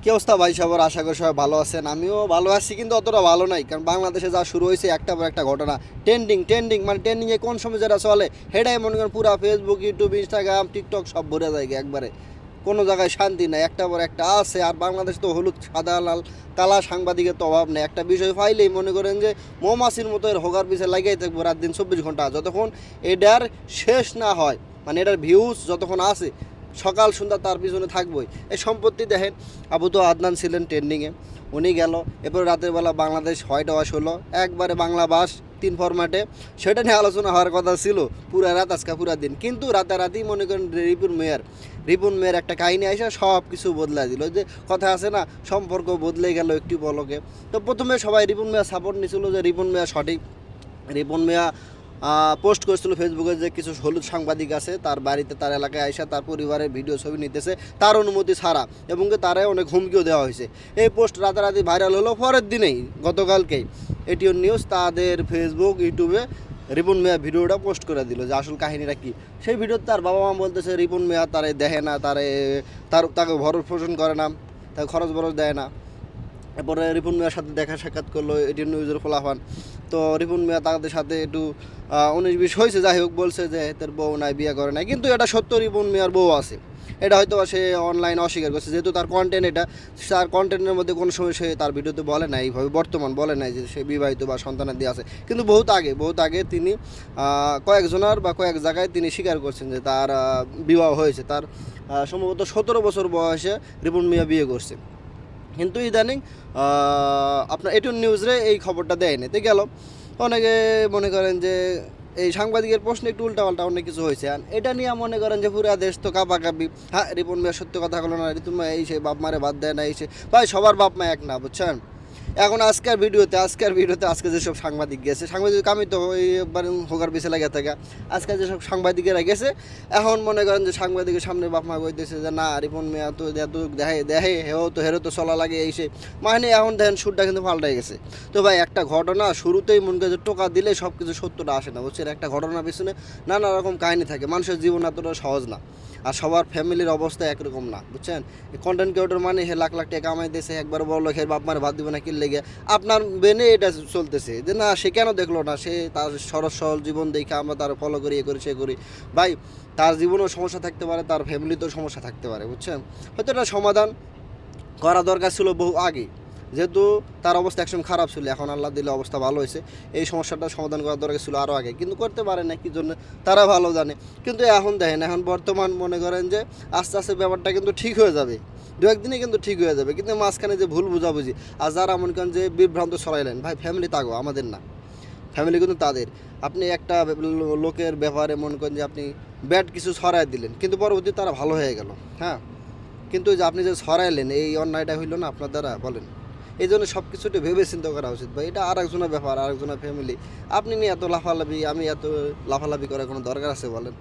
কি অবস্থা ভাই সবার? আশা করি সবাই ভালো আছেন। আমিও ভালো আছি, কিন্তু অতটা ভালো নাই। কারণ বাংলাদেশে যা শুরু হয়েছে একটা পর একটা ঘটনা। ট্রেন্ডিং মানে ট্রেন্ডিংয়ে কোন সময় যেটা চলে সেটাই মনে করেন পুরা ফেসবুক, ইউটিউব, ইনস্টাগ্রাম, টিকটক সব ভরে যায় একবারে। কোনো জায়গায় শান্তি নাই, একটা পর একটা আছে। আর বাংলাদেশ তো হলুদ সাদা লাল কালা সাংবাদিকের তো অভাব নেই। একটা বিষয় ফাইলেই মনে করেন যে মৌমাছির মতো এর হোগার পিছিয়ে লাগিয়ে থাকবো রাত দিন 24 ঘন্টা, যতক্ষণ এটার শেষ না হয়। মানে এটার ভিউজ যতক্ষণ আছে সকাল সন্ধ্যা তার পিছনে থাকবই। এই সম্পত্তি দেখেন, আবু তো আদনান ছিলেন ট্রেন্ডিংয়ে, উনি গেল। এরপর রাতের বেলা বাংলাদেশ হোয়াইট ওয়াশ হলো একবারে বাংলা বাস 3 ফরম্যাটে। সেটা নিয়ে আলোচনা হওয়ার কথা ছিল পুরা রাত, আজকে পুরা দিন। কিন্তু রাতারাতি মনে করেন রিপুন মেয়ের একটা কাহিনী আসে সব কিছু বদলাই দিল। যে কথা আছে না, সম্পর্ক বদলে গেল একটি পলকে। তো প্রথমে সবাই রিপুন মিয়া সাপোর্ট নিয়েছিল যে রিপুন মিয়া সঠিক। রিপন মিয়া পোস্ট করেছিল ফেসবুকে যে কিছু হলুদ সাংবাদিক আছে তার বাড়িতে, তার এলাকায় আইসা তার পরিবারের ভিডিও ছবি নিতেছে তার অনুমতি ছাড়া, এবং তারে অনেক হুমকিও দেওয়া হয়েছে। এই পোস্ট রাতারাতি ভাইরাল হলো। পরের দিনেই গতকালকেই এটিও নিউজ তাদের ফেসবুক, ইউটিউবে রিপন মিয়া ভিডিওটা পোস্ট করে দিল যে আসল কাহিনীটা কী। সেই ভিডিওতে তার বাবা মা বলতেছে রিপন মিয়া তারে দেখে না, তাকে ভরণ পোষণ করে না, তাকে খরচ বরচ দেয় না। এরপরে রিপন মিয়ার সাথে দেখা সাক্ষাৎ করলো এটি নিউজের ফলাফল। তো রিপন মিয়া তাদের সাথে একটু 19-20 হয়েছে, যাই হোক, বলছে যে তার বউ নাই, বিয়ে করে নাই। কিন্তু এটা সত্য, রিপন মিয়ার বউ আছে। এটা হয়তো সে অনলাইনে অস্বীকার করছে, যেহেতু তার কন্টেন্ট এটা। তার কন্টেন্টের মধ্যে কোনো সময় সে তার ভিডিওতে বলে নাই এইভাবে, বর্তমান বলে নাই যে সে বিবাহিত বা সন্তানাদি আছে। কিন্তু বহুত আগে তিনি কয়েক জায়গায় তিনি স্বীকার করছেন যে তার বিবাহ হয়েছে। তার সম্ভবত 17 বছর বয়সে রিপন মিয়া বিয়ে করছে। কিন্তু ইদানিং আপনার এটুন নিউজরে এই খবরটা দেয়নি, তো গেল। অনেকে মনে করেন যে এই সাংবাদিকের প্রশ্নে একটু উল্টাপাল্টা অনেক কিছু হয়েছে। আর এটা নিয়ে মনে করেন যে পুরা দেশ তো কাঁপাকাঁপি। হ্যাঁ, রিপন মিয়া সত্য কথা হলো না, ঋতু মা এই সে বাপ মারে বাদ দেয় না, এই সে ভাই সবার বাপ মা এক না, বুঝছেন। এখন আজকের ভিডিওতে আজকে যেসব সাংবাদিক গেছে, সাংবাদিক আমি তো একবার হোকার পিছিয়ে লাগে থাকা। আজকে যেসব সাংবাদিকেরা গেছে, এখন মনে করেন যে সাংবাদিকের সামনে বাপ মা কইতেছে যে না, রিপন মিয়া তো দেহে হেরো তো চলা লাগে এই সে। মানে এখন দেখেন সুরটা কিন্তু পাল্টাই গেছে। তো ভাই একটা ঘটনা শুরুতেই মনে করে যে টোকা দিলে সব কিছু সত্যটা আসে না, বুঝছেন। একটা ঘটনার পিছনে নানা রকম কাহিনী থাকে। মানুষের জীবন এতটা সহজ না, আর সবার ফ্যামিলির অবস্থা একরকম না, বুঝছেন। কন্টেন্ট ক্রিয়েটর মানে হে লাখ লাখ টাকা কামাইতেছে, একবার বড় লোকের বাপ মারে ভাত দিবে না কিনলে গিয়ে। আপনার বেনে এটা চলতেছে যে না, সে কেন দেখলো না, সে তার সরল জীবন দেখে আমরা তার ফলো করি, এ করি সে করি। ভাই তার জীবনেও সমস্যা থাকতে পারে, তার ফ্যামিলিতেও সমস্যা থাকতে পারে, বুঝছেন। হয়তো এটা সমাধান করা দরকার ছিল বহু আগে, যেহেতু তার অবস্থা একসময় খারাপ ছিল, এখন আল্লাহ দিলে অবস্থা ভালো হয়েছে। এই সমস্যাটা সমাধান করার দরকার ছিল আরও আগে, কিন্তু করতে পারে না কী জন্য তারা ভালো জানে। কিন্তু এখন দেখেন, এখন বর্তমান মনে করেন যে আস্তে আস্তে ব্যাপারটা কিন্তু ঠিক হয়ে যাবে, 2-1 দিনে কিন্তু ঠিক হয়ে যাবে। কিন্তু মাঝখানে যে ভুল বুঝাবুঝি আর যারা মনে করেন যে বিভ্রান্ত ছড়াইলেন, ভাই ফ্যামিলি তাগো, আমাদের না, ফ্যামিলি কিন্তু তাদের। আপনি একটা লোকের ব্যাপারে মনে করেন যে আপনি ব্যাড কিছু ছড়াই দিলেন, কিন্তু পরবর্তী তারা ভালো হয়ে গেল। হ্যাঁ, কিন্তু যে আপনি যে ছড়াইলেন এই অন্যায়টা হইল না আপনার দ্বারা, বলেন। এই জন্য সব কিছু একটু ভেবে চিন্তা করা উচিত ভাই। এটা আরেকজনের ব্যাপার, আরেকজনের ফ্যামিলি। আপনি নিয়ে এত লাফালাফি, আমি এত লাফালাফি করার কোনো দরকার আছে, বলেন।